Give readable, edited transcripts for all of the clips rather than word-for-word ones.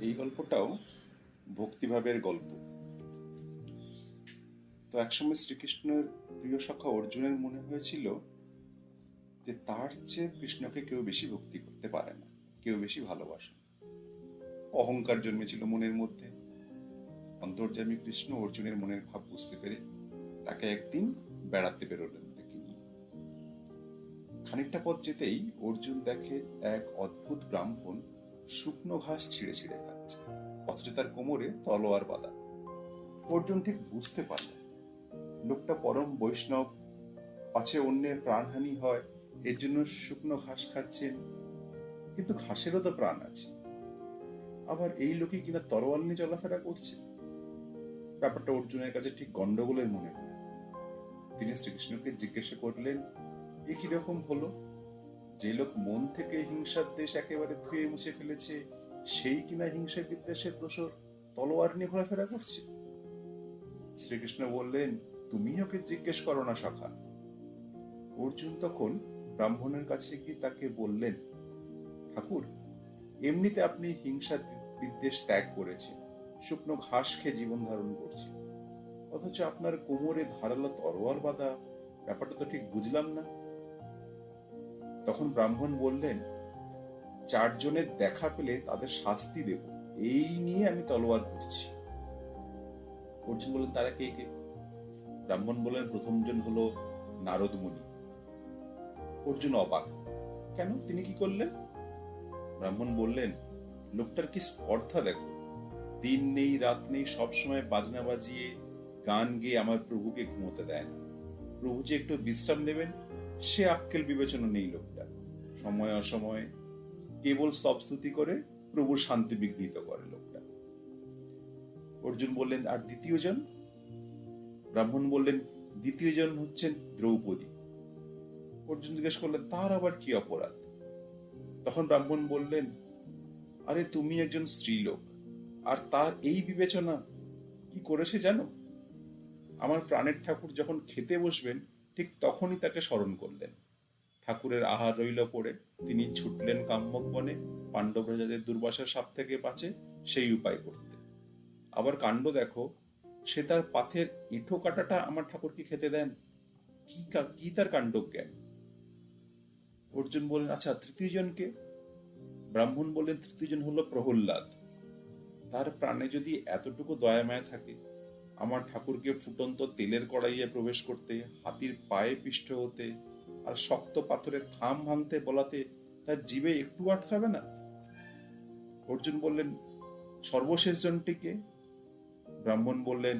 এই গল্পটাও ভক্তিভাবের গল্প। তো একসময় শ্রীকৃষ্ণের প্রিয় সখা অর্জুনের মনে হয়েছিল যে তার চেয়ে কৃষ্ণকে কেউ বেশি ভক্তি করতে পারে না, কেউ বেশি ভালোবাসে। অহংকার জন্মেছিল মনের মধ্যে। অন্তর্যামী কৃষ্ণ অর্জুনের মনের ভাব বুঝতে পেরে তাকে একদিন বেড়াতে বেরোলেন তাকে নিয়ে। খানিকটা পথ যেতেই অর্জুন দেখে এক অদ্ভুত ব্রাহ্মণ শুকনো ঘাস ছিঁড়ে ছিঁড়ে খাচ্ছে, অথচ তার কোমরে তলোয়ার বাঁধা। অর্জুন ঠিক বুঝতে পারলেন লোকটা পরম বৈষ্ণব, পাছে অন্যের প্রাণহানি হয় এর জন্য শুকনো ঘাস খাচ্ছেন। কিন্তু ঘাসেরও তো প্রাণ আছে, আবার এই লোকে কিনা তরোয়াল নিয়ে চলাফেরা করছে। ব্যাপারটা অর্জুনের কাছে ঠিক গন্ডগোলের মনে হল। তিনি শ্রীকৃষ্ণকে জিজ্ঞাসা করলেন, এ কিরকম হলো? যে লোক মন থেকে হিংসার দেশ একেবারে ধুয়ে মুছে ফেলেছে, সেই কিনা হিংসা বিদ্বেষের দোষর তলোয়ার নিয়ে ঘোরাফেরা করছে। শ্রীকৃষ্ণ বললেন, তুমি ওকে জিজ্ঞেস করো না সখা। অর্জুন তখন ব্রাহ্মণের কাছে গিয়ে তাকে বললেন, ঠাকুর, এমনিতে আপনি হিংসা বিদ্বেষ ত্যাগ করেছেন, শুকনো ঘাস খেয়ে জীবন ধারণ করছেন, অথচ আপনার কোমরে ধারালো তরোয়ার বাঁধা। ব্যাপারটা তো ঠিক বুঝলাম না। তখন ব্রাহ্মণ বললেন, চারজনের দেখা পেলে তাদের শাস্তি দেব, এই নিয়ে আমি তলোয়ার করছি। অর্জুন বললেন, তারা কে কে? ব্রাহ্মণ বললেন, প্রথমজন হলো নারদ মুনি। অর্জুন অবাক, কেন, তিনি কি করলেন? ব্রাহ্মণ বললেন, লোকটার কি স্পর্ধা দেখো, দিন নেই রাত নেই সবসময় বাজনা বাজিয়ে গান গেয়ে আমার প্রভুকে ঘুমোতে দেয় না। প্রভু যে একটু বিশ্রাম নেবেন সে আক্কেল বিবেচনা নেই লোকটা। সময় অসময়ে কেবল স্তবস্তুতি করে প্রভুর শান্তি বিঘ্নিত করে লোকটা। অর্জুন বললেন, আর দ্বিতীয় জন? ব্রাহ্মণ বললেন, দ্বিতীয় জন হচ্ছেন দ্রৌপদী। অর্জুন জিজ্ঞেস করলেন, তার আবার কি অপরাধ? তখন ব্রাহ্মণ বললেন, আরে তুমি একজন স্ত্রীলোক, আর তার এই বিবেচনা কি করেছে জানো? আমার প্রাণের ঠাকুর যখন খেতে বসবেন ঠিক তখনই তাকে স্মরণ করলেন। ঠাকুরের আহার রইল পড়ে তিনি ছুটলেন কাম্যক বনে, পাণ্ডবরা যাতে দুর্বাসার সাপ থেকে বাঁচে সেই উপায় করতে। আবার কাণ্ড দেখো, সে তার পাথের এঁঠো কাটাটা আমার ঠাকুরকে খেতে দেন। কি তার কাণ্ড জ্ঞান! অর্জুন বললেন, আচ্ছা তৃতীয় জনকে? ব্রাহ্মণ বললেন, তৃতীয় জন হলো প্রহ্লাদ। তার প্রাণে যদি এতটুকু দয়া মায়া থাকে, আমার ঠাকুরকে ফুটন্ত তেলের কড়াইয়ে প্রবেশ করতে, হাতির পায়ে পিষ্ট হতে আর শক্ত পাথরের থাম ভাঙতে বলাতে তার জিভে একটু আটকাবে না? অর্জুন বললেন, সর্বশেষ জনটিকে? ব্রাহ্মণ বললেন,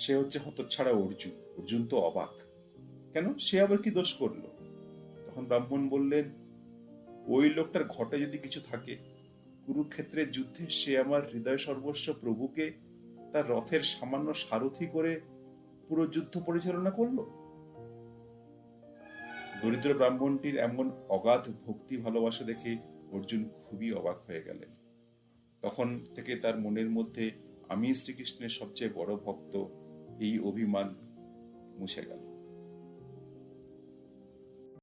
সে হচ্ছে হতচ্ছাড়া অর্জুন। অর্জুন তো অবাক, কেন, সে আবার কি দোষ করলো? তখন ব্রাহ্মণ বললেন, ওই লোকটার ঘটে যদি কিছু থাকে, কুরুক্ষেত্রের যুদ্ধে সে আমার হৃদয় সর্বস্ব প্রভুকে তার রথের সামান্য সারথি করে পুরো যুদ্ধ পরিচালনা করলো। দরিদ্র ব্রাহ্মণটির এমন অগাধ ভক্তি ভালোবাসা দেখে অর্জুন খুবই অবাক হয়ে গেলেন। তখন থেকে তার মনের মধ্যে আমি শ্রীকৃষ্ণের সবচেয়ে বড় ভক্ত এই অভিমান মুছে গেল।